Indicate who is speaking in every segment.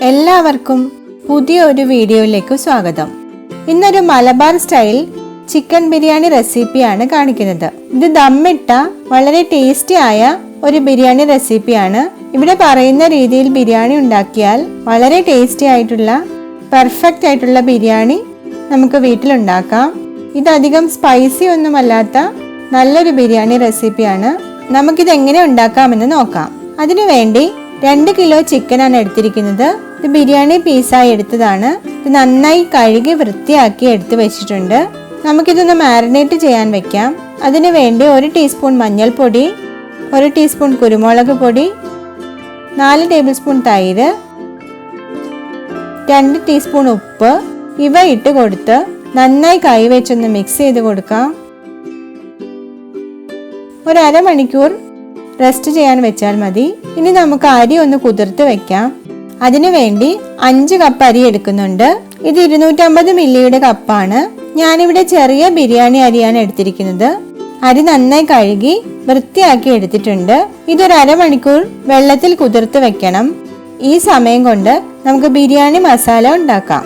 Speaker 1: എല്ലാവർക്കും പുതിയൊരു വീഡിയോയിലേക്ക് സ്വാഗതം. ഇന്നൊരു മലബാർ സ്റ്റൈൽ ചിക്കൻ ബിരിയാണി റെസിപ്പിയാണ് കാണിക്കുന്നത്. ഇത് ദമ്മിട്ട വളരെ ടേസ്റ്റി ആയ ഒരു ബിരിയാണി റെസിപ്പിയാണ്. ഇവിടെ പറയുന്ന രീതിയിൽ ബിരിയാണി ഉണ്ടാക്കിയാൽ വളരെ ടേസ്റ്റി ആയിട്ടുള്ള പെർഫെക്റ്റ് ആയിട്ടുള്ള ബിരിയാണി നമുക്ക് വീട്ടിലുണ്ടാക്കാം. ഇതധികം സ്പൈസി ഒന്നുമല്ലാത്ത നല്ലൊരു ബിരിയാണി റെസിപ്പിയാണ്. നമുക്കിത് എങ്ങനെ ഉണ്ടാക്കാമെന്ന് നോക്കാം. അതിനുവേണ്ടി 2 കിലോ ചിക്കനാണ് എടുത്തിരിക്കുന്നത്. ഇത് ബിരിയാണി പീസായി എടുത്തതാണ്. ഇത് നന്നായി കഴുകി വൃത്തിയാക്കി എടുത്തു വെച്ചിട്ടുണ്ട്. നമുക്കിതൊന്ന് മാരിനേറ്റ് ചെയ്യാൻ വെക്കാം. അതിനു വേണ്ടി 1 ടീസ്പൂൺ മഞ്ഞൾപ്പൊടി, 1 ടീസ്പൂൺ കുരുമുളക് പൊടി, 4 ടേബിൾ സ്പൂൺ തൈര്, 2 ടീസ്പൂൺ ഉപ്പ് ഇവ ഇട്ട് കൊടുത്ത് നന്നായി കൈവച്ചൊന്ന് മിക്സ് ചെയ്ത് കൊടുക്കാം. ഒരു അരമണിക്കൂർ റെസ്റ്റ് ചെയ്യാൻ വെച്ചാൽ മതി. ഇനി നമുക്ക് അരി ഒന്ന് കുതിർത്ത് വെക്കാം. അതിനു വേണ്ടി 5 കപ്പ് അരി എടുക്കുന്നുണ്ട്. ഇത് 250 മില്ലിയുടെ കപ്പാണ്. ഞാനിവിടെ ചെറിയ ബിരിയാണി അരിയാണ് എടുത്തിരിക്കുന്നത്. അരി നന്നായി കഴുകി വൃത്തിയാക്കി എടുത്തിട്ടുണ്ട്. ഇതൊരു അരമണിക്കൂർ വെള്ളത്തിൽ കുതിർത്ത് വെക്കണം. ഈ സമയം കൊണ്ട് നമുക്ക് ബിരിയാണി മസാല ഉണ്ടാക്കാം.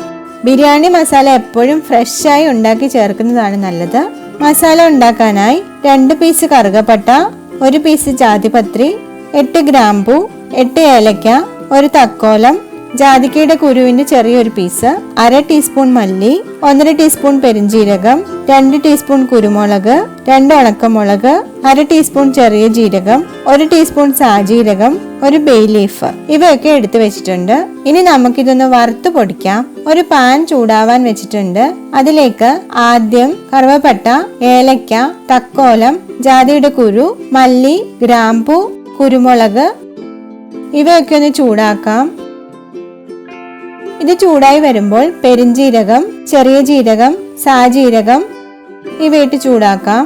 Speaker 1: ബിരിയാണി മസാല എപ്പോഴും ഫ്രഷായി ഉണ്ടാക്കി ചേർക്കുന്നതാണ് നല്ലത്. മസാല ഉണ്ടാക്കാനായി 2 പീസ് കറുകപ്പട്ട, 1 പീസ് ജാതിപത്രി, 8 ഗ്രാമ്പൂ, 8 ഏലക്ക, 1 തക്കോലം, ജാതിക്കയുടെ കുരുവിന്റെ ചെറിയൊരു പീസ്, 1/2 ടീസ്പൂൺ മല്ലി, 1/2 ടീസ്പൂൺ പെരിഞ്ജീരകം, 2 ടീസ്പൂൺ കുരുമുളക്, 2 ഉണക്കമുളക്, 1/2 ടീസ്പൂൺ ചെറിയ ജീരകം, 1 ടീസ്പൂൺ സാജീരകം, 1 ബേ ലീഫ് ഇവയൊക്കെ എടുത്തു വെച്ചിട്ടുണ്ട്. ഇനി നമുക്കിതൊന്ന് വറുത്ത് പൊടിക്കാം. ഒരു പാൻ ചൂടാവാൻ വെച്ചിട്ടുണ്ട്. അതിലേക്ക് ആദ്യം കറുവപ്പട്ട, ഏലക്ക, തക്കോലം, ജാതിയുടെ കുരു, മല്ലി, ഗ്രാമ്പൂ, കുരുമുളക് ഇവയൊക്കെ ഒന്ന് ചൂടാക്കാം. ഇത് ചൂടായി വരുമ്പോൾ പെരിഞ്ജീരകം, ചെറിയ ജീരകം, സാജീരകം ഇവയിട്ട് ചൂടാക്കാം.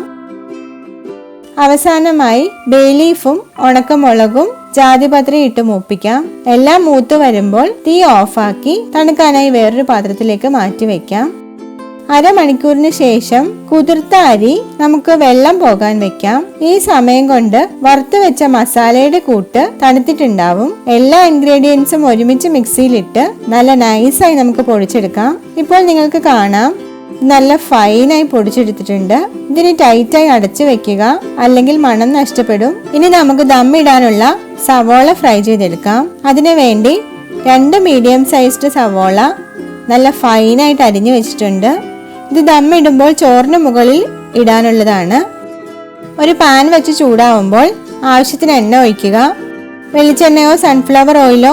Speaker 1: അവസാനമായി ബേ ലീഫും ഉണക്കമുളകും ജാതിപത്രി ഇട്ട് മൂപ്പിക്കാം. എല്ലാം മൂത്ത് വരുമ്പോൾ തീ ഓഫാക്കി തണുക്കാനായി വേറൊരു പാത്രത്തിലേക്ക് മാറ്റി വെക്കാം. അരമണിക്കൂറിന് ശേഷം കുതിർത്ത അരി നമുക്ക് വെള്ളം പോകാൻ വെക്കാം. ഈ സമയം കൊണ്ട് വറുത്ത് വെച്ച മസാലയുടെ കൂട്ട് തണുത്തിട്ടുണ്ടാവും. എല്ലാ ഇൻഗ്രീഡിയൻസും ഒരുമിച്ച് മിക്സിയിലിട്ട് നല്ല നൈസായി നമുക്ക് പൊടിച്ചെടുക്കാം. ഇപ്പോൾ നിങ്ങൾക്ക് കാണാം നല്ല ഫൈനായി പൊടിച്ചെടുത്തിട്ടുണ്ട്. ഇതിന് ടൈറ്റായി അടച്ചു വെക്കുക, അല്ലെങ്കിൽ മണം നഷ്ടപ്പെടും. ഇനി നമുക്ക് ദമ്മിടാനുള്ള സവോള ഫ്രൈ ചെയ്തെടുക്കാം. അതിനു വേണ്ടി 2 മീഡിയം സൈസ്ഡ് സവോള നല്ല ഫൈനായിട്ട് അരിഞ്ഞു വെച്ചിട്ടുണ്ട്. ഇത് ദമ്മിടുമ്പോൾ ചോറിന് മുകളിൽ ഇടാനുള്ളതാണ്. ഒരു പാൻ വെച്ച് ചൂടാവുമ്പോൾ ആവശ്യത്തിന് എണ്ണ ഒഴിക്കുക. വെളിച്ചെണ്ണയോ സൺഫ്ലവർ ഓയിലോ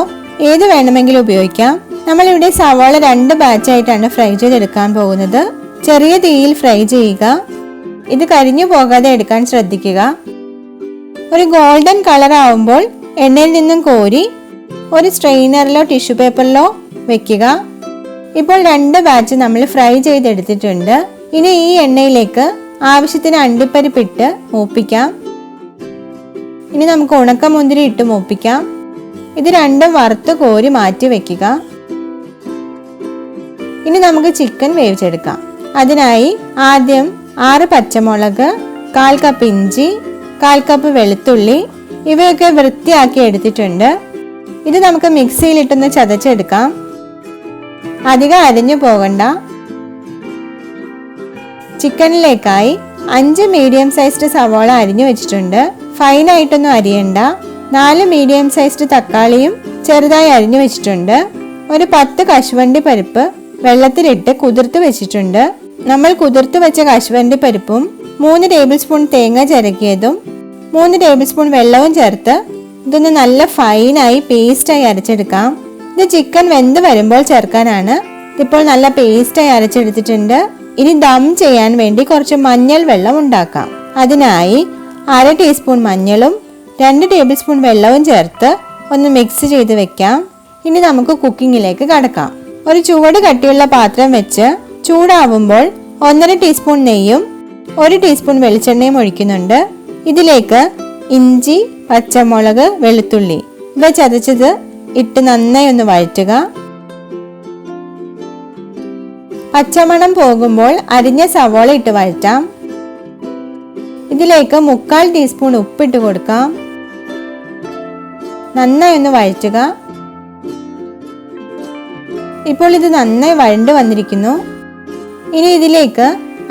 Speaker 1: ഏത് വേണമെങ്കിലും ഉപയോഗിക്കാം. നമ്മളിവിടെ സവാള 2 ബാച്ചായിട്ടാണ് ഫ്രൈ ചെയ്തെടുക്കാൻ പോകുന്നത്. ചെറിയ തീയിൽ ഫ്രൈ ചെയ്യുക. ഇത് കരിഞ്ഞു പോകാതെ എടുക്കാൻ ശ്രദ്ധിക്കുക. ഒരു ഗോൾഡൻ കളർ ആവുമ്പോൾ എണ്ണയിൽ നിന്നും കോരി ഒരു സ്ട്രെയിനറിലോ ടിഷ്യൂ പേപ്പറിലോ വെക്കുക. ഇപ്പോൾ 2 ബാച്ച് നമ്മൾ ഫ്രൈ ചെയ്തെടുത്തിട്ടുണ്ട്. ഇനി ഈ എണ്ണയിലേക്ക് ആവശ്യത്തിന് അണ്ടിപ്പരിപ്പിട്ട് മൂപ്പിക്കാം. ഇനി നമുക്ക് ഉണക്കമുന്തിരി ഇട്ട് മൂപ്പിക്കാം. ഇത് രണ്ടും വറുത്ത് കോരി മാറ്റി വെക്കുക. ഇനി നമുക്ക് ചിക്കൻ വേവിച്ചെടുക്കാം. അതിനായി ആദ്യം 6 പച്ചമുളക്, 1/4 കപ്പ് ഇഞ്ചി, 1/4 കപ്പ് വെളുത്തുള്ളി ഇവയൊക്കെ വൃത്തിയാക്കി എടുത്തിട്ടുണ്ട്. ഇത് നമുക്ക് മിക്സിയിലിട്ടൊന്ന് ചതച്ചെടുക്കാം. അധികം അരിഞ്ഞു പോകണ്ട. ചിക്കനിലേക്കായി 5 മീഡിയം സൈസ്ഡ് സവോള അരിഞ്ഞു വെച്ചിട്ടുണ്ട്. ഫൈനായിട്ടൊന്നും അരിയണ്ട. 4 മീഡിയം സൈസ്ഡ് തക്കാളിയും ചെറുതായി അരിഞ്ഞു വെച്ചിട്ടുണ്ട്. ഒരു 10 കശുവണ്ടി പരിപ്പ് വെള്ളത്തിലിട്ട് കുതിർത്ത് വെച്ചിട്ടുണ്ട്. നമ്മൾ കുതിർത്ത് വെച്ച കശുവണ്ടി പരിപ്പും 3 ടേബിൾ സ്പൂൺ തേങ്ങ ചിരകിയതും 3 ടേബിൾ സ്പൂൺ വെള്ളവും ചേർത്ത് ഇതൊന്ന് നല്ല ഫൈനായി പേസ്റ്റായി അരച്ചെടുക്കാം. ഇത് ചിക്കൻ വെന്ത് വരുമ്പോൾ ചേർക്കാനാണ്. ഇതിപ്പോൾ നല്ല പേസ്റ്റായി അരച്ചെടുത്തിട്ടുണ്ട്. ഇനി ദം ചെയ്യാൻ വേണ്ടി കുറച്ച് മഞ്ഞൾ വെള്ളം ഉണ്ടാക്കാം. അതിനായി 1/2 ടീസ്പൂൺ മഞ്ഞളും 2 ടേബിൾ സ്പൂൺ വെള്ളവും ചേർത്ത് ഒന്ന് മിക്സ് ചെയ്ത് വെക്കാം. ഇനി നമുക്ക് കുക്കിങ്ങിലേക്ക് കടക്കാം. ഒരു ചുവട് കട്ടിയുള്ള പാത്രം വെച്ച് ചൂടാവുമ്പോൾ 1/2 ടീസ്പൂൺ നെയ്യും 1 ടീസ്പൂൺ വെളിച്ചെണ്ണയും ഒഴിക്കുന്നുണ്ട്. ഇതിലേക്ക് ഇഞ്ചി, പച്ചമുളക്, വെളുത്തുള്ളി ഇവ ചതച്ചത് ഇട്ട് നന്നായി ഒന്ന് വഴറ്റുക. പച്ചമണം പോകുമ്പോൾ അരിഞ്ഞ സവോള ഇട്ട് വഴറ്റാം. ഇതിലേക്ക് 1/4 ടീസ്പൂൺ ഉപ്പിട്ട് കൊടുക്കാം. നന്നായി ഒന്ന് വഴറ്റുക. ഇപ്പോൾ ഇത് നന്നായി വഴണ്ട് വന്നിരിക്കുന്നു. ഇനി ഇതിലേക്ക്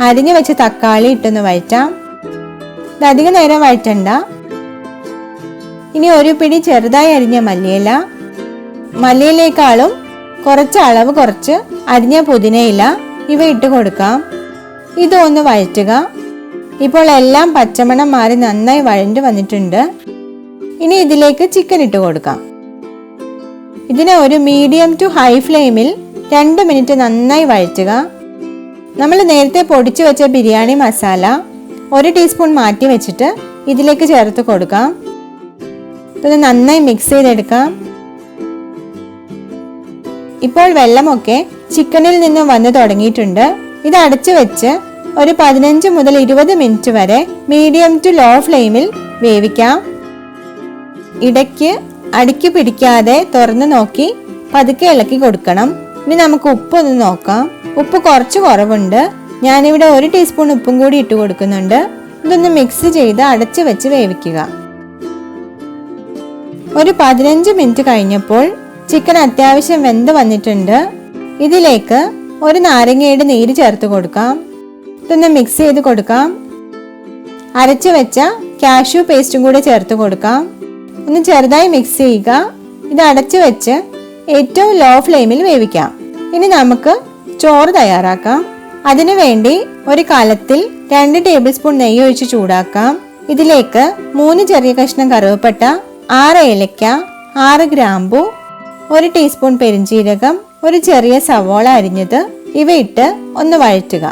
Speaker 1: അരിഞ്ഞു വെച്ച തക്കാളി ഇട്ടൊന്ന് വഴറ്റാം. ഇത് അധികം നേരം വഴറ്റണ്ട. ഇനി ഒരു പിടി ചെറുതായി അരിഞ്ഞ മല്ലിയില, മല്ലിയിലേക്കാളും കുറച്ച് അളവ് കുറച്ച് അരിഞ്ഞ പുതിനയില ഇവ ഇട്ട് കൊടുക്കാം. ഇതൊന്ന് വഴറ്റുക. ഇപ്പോൾ എല്ലാം പച്ചമണം മാറി നന്നായി വഴണ്ട് വന്നിട്ടുണ്ട്. ഇനി ഇതിലേക്ക് ചിക്കൻ ഇട്ട് കൊടുക്കാം. ഇതിനെ ഒരു മീഡിയം ടു ഹൈ ഫ്ലെയിമിൽ 2 മിനിറ്റ് നന്നായി വഴറ്റുക. നമ്മൾ നേരത്തെ പൊടിച്ചു വെച്ച ബിരിയാണി മസാല 1 ടീസ്പൂൺ മാറ്റി വെച്ചിട്ട് ഇതിലേക്ക് ചേർത്ത് കൊടുക്കാം. ഇതൊന്ന് നന്നായി മിക്സ് ചെയ്തെടുക്കാം. ഇപ്പോൾ വെള്ളമൊക്കെ ചിക്കനിൽ നിന്ന് വന്ന് തുടങ്ങിയിട്ടുണ്ട്. ഇത് അടച്ചു വെച്ച് ഒരു 15 മുതൽ 20 മിനിറ്റ് വരെ മീഡിയം ടു ലോ ഫ്ലെയിമിൽ വേവിക്കാം. ഇടയ്ക്ക് അടിക്ക് പിടിക്കാതെ തുറന്നു നോക്കി പതുക്കെ ഇളക്കി കൊടുക്കണം. ഇനി നമുക്ക് ഉപ്പ് ഒന്ന് നോക്കാം. ഉപ്പ് കുറച്ച് കുറവുണ്ട്. ഞാനിവിടെ 1 ടീസ്പൂൺ ഉപ്പും കൂടി ഇട്ട് കൊടുക്കുന്നുണ്ട്. ഇതൊന്ന് മിക്സ് ചെയ്ത് അടച്ചു വെച്ച് വേവിക്കുക. ഒരു 15 മിനിറ്റ് കഴിഞ്ഞപ്പോൾ ചിക്കൻ അത്യാവശ്യം വെന്ത് വന്നിട്ടുണ്ട്. ഇതിലേക്ക് ഒരു നാരങ്ങയുടെ നീര് ചേർത്ത് കൊടുക്കാം. ഇതൊന്ന് മിക്സ് ചെയ്ത് കൊടുക്കാം. അരച്ചു വെച്ച കാഷ്യൂ പേസ്റ്റും കൂടെ ചേർത്ത് കൊടുക്കാം. ഒന്ന് ചെറുതായി മിക്സ് ചെയ്യുക. ഇത് അടച്ചു വെച്ച് ഏറ്റവും ലോ ഫ്ലെയിമിൽ വേവിക്കാം. ഇനി നമുക്ക് ചോറ് തയ്യാറാക്കാം. അതിനു വേണ്ടി ഒരു കലത്തിൽ 2 ടേബിൾ സ്പൂൺ നെയ്യ് ഒഴിച്ച് ചൂടാക്കാം. ഇതിലേക്ക് 3 ചെറിയ കഷ്ണം കറുവപ്പട്ട, 6 ഏലക്ക, 6 ഗ്രാമ്പു, 1 ടീസ്പൂൺ പെരിഞ്ജീരകം, ഒരു ചെറിയ സവോള അരിഞ്ഞത് ഇവ ഇട്ട് ഒന്ന് വഴറ്റുക.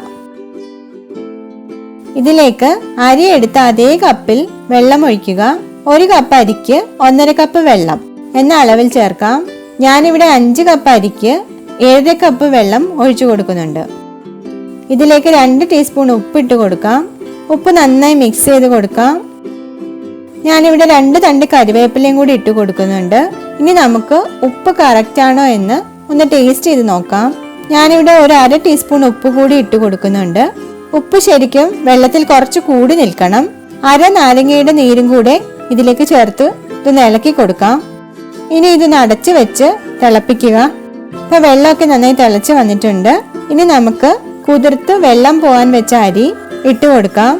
Speaker 1: ഇതിലേക്ക് അരി എടുത്ത അതേ കപ്പിൽ വെള്ളം ഒഴിക്കുക. 1 കപ്പ് അരിക്ക് 1.5 കപ്പ് വെള്ളം എന്ന അളവിൽ ചേർക്കാം. ഞാനിവിടെ 5 കപ്പ് അരിക്ക് 7 കപ്പ് വെള്ളം ഒഴിച്ചു കൊടുക്കുന്നുണ്ട്. ഇതിലേക്ക് 2 ടീസ്പൂൺ ഉപ്പ് ഇട്ട് കൊടുക്കാം. ഉപ്പ് നന്നായി മിക്സ് ചെയ്ത് കൊടുക്കാം. ഞാനിവിടെ 2 തണ്ട് കറിവേപ്പിലയും കൂടി ഇട്ട് കൊടുക്കുന്നുണ്ട്. ഇനി നമുക്ക് ഉപ്പ് കറക്റ്റ് ആണോ എന്ന് ഒന്ന് ടേസ്റ്റ് ചെയ്ത് നോക്കാം. ഞാനിവിടെ ഒരു 1/2 ടീസ്പൂൺ ഉപ്പ് കൂടി ഇട്ട് കൊടുക്കുന്നുണ്ട്. ഉപ്പ് ശരിക്കും വെള്ളത്തിൽ കുറച്ച് കൂടി നിൽക്കണം. 1/2 നാരങ്ങയുടെ നീരും കൂടെ ഇതിലേക്ക് ചേർത്ത് ഇതൊന്ന് ഇളക്കി കൊടുക്കാം. ഇനി ഇതൊന്ന് അടച്ചു വെച്ച് തിളപ്പിക്കുക. ഇപ്പൊ വെള്ളമൊക്കെ നന്നായി തിളച്ച് വന്നിട്ടുണ്ട്. ഇനി നമുക്ക് കുതിർത്ത് വെള്ളം പോകാൻ വെച്ച അരി ഇട്ട് കൊടുക്കാം.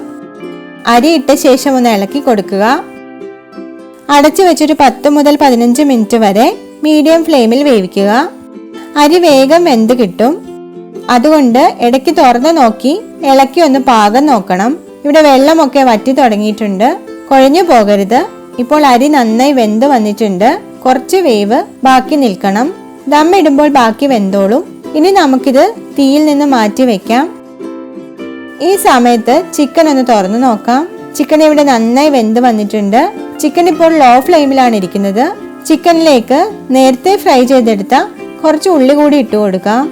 Speaker 1: അരി ഇട്ട ശേഷം ഒന്ന് ഇളക്കി കൊടുക്കുക. അടച്ചു വെച്ചൊരു 10 മുതൽ 15 മിനിറ്റ് വരെ മീഡിയം ഫ്ലെയിമിൽ വേവിക്കുക. അരി വേഗം വെന്ത് കിട്ടും. അതുകൊണ്ട് ഇടയ്ക്ക് തുറന്ന് നോക്കി ഇളക്കി ഒന്ന് പാകം നോക്കണം. ഇവിടെ വെള്ളമൊക്കെ വറ്റി തുടങ്ങിയിട്ടുണ്ട്. കുഴഞ്ഞു പോകരുത്. ഇപ്പോൾ അരി നന്നായി വെന്ത് വന്നിട്ടുണ്ട്. കുറച്ച് വേവ് ബാക്കി നിൽക്കണം. ദം ഇടുമ്പോൾ ബാക്കി വെന്തോളും. ഇനി നമുക്കിത് തീയിൽ നിന്ന് മാറ്റി വെക്കാം. ഈ സമയത്ത് ചിക്കൻ ഒന്ന് തുറന്നു നോക്കാം. ചിക്കൻ ഇവിടെ നന്നായി വെന്ത് വന്നിട്ടുണ്ട്. ചിക്കൻ ഇപ്പോൾ ലോ ഫ്ലെയിമിലാണ് ഇരിക്കുന്നത്. ചിക്കനിലേക്ക് നേരത്തെ ഫ്രൈ ചെയ്തെടുത്ത കുറച്ച് ഉള്ളി കൂടി ഇട്ട് കൊടുക്കാം.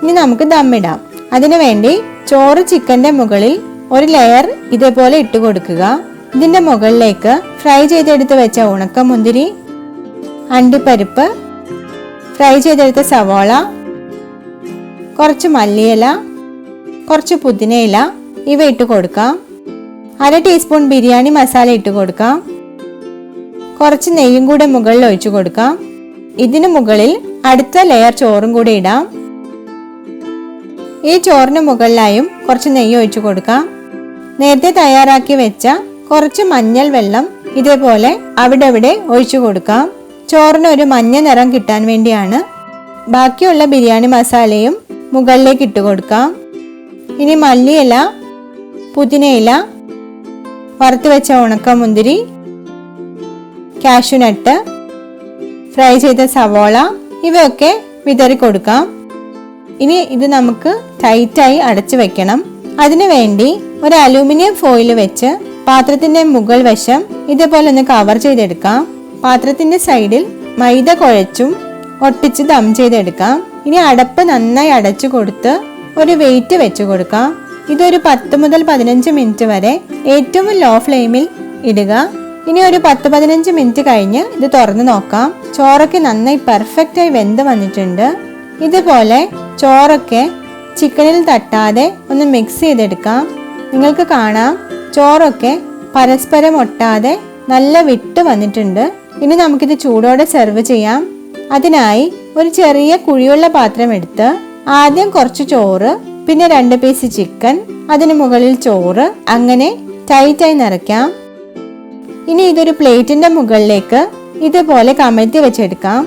Speaker 1: ഇനി നമുക്ക് ദമ്മിടാം. അതിനുവേണ്ടി ചോറ് ചിക്കന്റെ മുകളിൽ ഒരു ലെയർ ഇതേപോലെ ഇട്ട് കൊടുക്കുക. ഇതിന്റെ മുകളിലേക്ക് ഫ്രൈ ചെയ്തെടുത്ത് വെച്ച ഉണക്കമുന്തിരി, അണ്ടിപ്പരിപ്പ്, ഫ്രൈ ചെയ്തെടുത്ത സവോള, കുറച്ച് മല്ലിയില, കുറച്ച് പുതിനയില ഇവ ഇട്ട് കൊടുക്കാം. 1/2 ടീസ്പൂൺ ബിരിയാണി മസാല ഇട്ട് കൊടുക്കാം. കുറച്ച് നെയ്യും കൂടെ മുകളിൽ ഒഴിച്ചു കൊടുക്കാം. ഇതിനു മുകളിൽ അടുത്ത ലെയർ ചോറും കൂടി ഇടാം. ഈ ചോറിന് മുകളിലായും കുറച്ച് നെയ്യ് ഒഴിച്ചു കൊടുക്കാം. നേരത്തെ തയ്യാറാക്കി വെച്ച കുറച്ച് മഞ്ഞൾ വെള്ളം ഇതേപോലെ അവിടെ ഒഴിച്ചു കൊടുക്കാം. ചോറിന് ഒരു മഞ്ഞ നിറം കിട്ടാൻ വേണ്ടിയാണ്. ബാക്കിയുള്ള ബിരിയാണി മസാലയും മുകളിലേക്ക് ഇട്ട് കൊടുക്കാം. ഇനി മല്ലിയില, പുതിനയില, വറുത്ത് വെച്ച ഉണക്കമുന്തിരി, കാഷ്യൂനട്ട്, ഫ്രൈ ചെയ്ത സവോള ഇവയൊക്കെ വിതറി കൊടുക്കാം. ഇനി ഇത് നമുക്ക് ടൈറ്റായി അടച്ചു വെക്കണം. അതിനുവേണ്ടി ഒരു അലൂമിനിയം ഫോയിൽ വെച്ച് പാത്രത്തിന്റെ മുകൾ വശം ഇതേപോലെ ഒന്ന് കവർ ചെയ്തെടുക്കാം. പാത്രത്തിന്റെ സൈഡിൽ മൈദ കുഴച്ചും ഒട്ടിച്ച് ദം ചെയ്തെടുക്കാം. ഇനി അടപ്പ് നന്നായി അടച്ചു കൊടുത്ത് ഒരു വെയിറ്റ് വെച്ച് കൊടുക്കാം. ഇതൊരു 10 മുതൽ 15 മിനിറ്റ് വരെ ഏറ്റവും ലോ ഫ്ലെയിമിൽ ഇടുക. ഇനി ഒരു 10-15 മിനിറ്റ് കഴിഞ്ഞ് ഇത് തുറന്നു നോക്കാം. ചോറൊക്കെ നന്നായി പെർഫെക്റ്റായി വെന്ത് വന്നിട്ടുണ്ട്. ഇതുപോലെ ചോറൊക്കെ ചിക്കനിൽ തട്ടാതെ ഒന്ന് മിക്സ് ചെയ്തെടുക്കാം. നിങ്ങൾക്ക് കാണാം ചോറൊക്കെ പരസ്പരം ഒട്ടാതെ നല്ല വിട്ട് വന്നിട്ടുണ്ട്. ഇനി നമുക്കിത് ചൂടോടെ സെർവ് ചെയ്യാം. അതിനായി ഒരു ചെറിയ കുഴിയുള്ള പാത്രം എടുത്ത് ആദ്യം കുറച്ച് ചോറ്, പിന്നെ 2 പീസ് ചിക്കൻ, അതിന് മുകളിൽ ചോറ്, അങ്ങനെ ടൈറ്റായി നിറയ്ക്കാം. ഇനി ഇതൊരു പ്ലേറ്റിന്റെ മുകളിലേക്ക് ഇതുപോലെ കമഴ്ത്തി വെച്ചെടുക്കാം.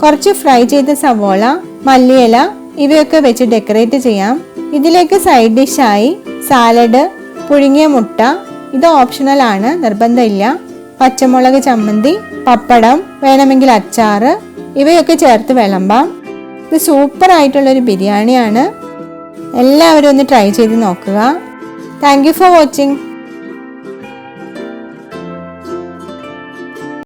Speaker 1: കുറച്ച് ഫ്രൈ ചെയ്ത സവോള, മല്ലിയില ഇവയൊക്കെ വെച്ച് ഡെക്കറേറ്റ് ചെയ്യാം. ഇതിലേക്ക് സൈഡ് ഡിഷായി സാലഡ്, പുഴുങ്ങിയ മുട്ട, ഇത് ഓപ്ഷണൽ ആണ്, നിർബന്ധമില്ല, പച്ചമുളക് ചമ്മന്തി, പപ്പടം, വേണമെങ്കിൽ അച്ചാറ് ഇവയൊക്കെ ചേർത്ത് വിളമ്പാം. ഇത് സൂപ്പർ ആയിട്ടുള്ളൊരു ബിരിയാണിയാണ്. എല്ലാവരും ഒന്ന് ട്രൈ ചെയ്ത് നോക്കുക. Thank you for watching.